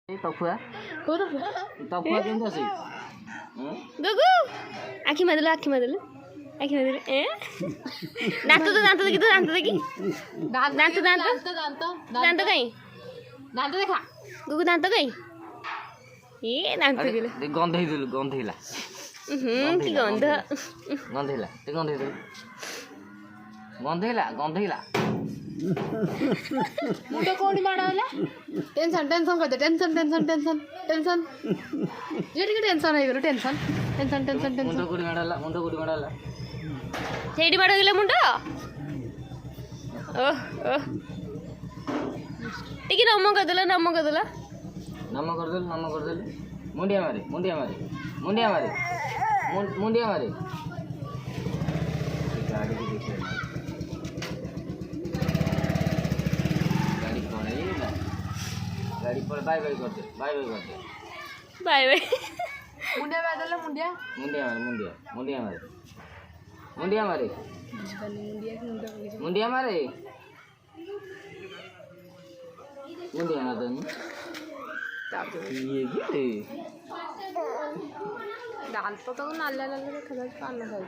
तफुआ କୋଉ ତ तफुआ केमती अछि ଗୁଗୁ ଆଖି ମାରିଦେଲେ ଆଖି ମାରିଦେଲେ ଆଖି ମାରିଦେଲେ ଏ ଦାନ୍ତ ଦେଖି ତ ଦାନ୍ତ ଦେଖି ଦାନ୍ତ କାଇଁ ଦାନ୍ତ ଦେଖା ଗୁଗୁ ଦାନ୍ତ କାଇଁ ଏ ଦାନ୍ତ ଦେଖିଲେ गन्धैदिलु गन्धैला କି ଗନ୍ଧ गन्धैला ते गन्धैदिलु गन्धैला गन्धैला मुंड कोडी माडला टेंशन टेंशन करते टेंशन टेंशन टेंशन टेंशन जे टिके टेंशन हो गेलो टेंशन टेंशन टेंशन टेंशन मुंड कोडी माडला ସେଇଠି ବାଡ଼ ଗଲେ ମୁଣ୍ଡ ଓହ ଓହ ଟିକେ ନମ କରିଦେଲ नम करदेलु मुंडिया मारे मुंडिया मारे गाड़ी की देखिए गाड़ी पर बाय बाय करते बाय बाय मुंडिया मारदेला मुंडिया मुंडिया मारे ये की दाल तो नल्ला नल्ला देखा कान खाई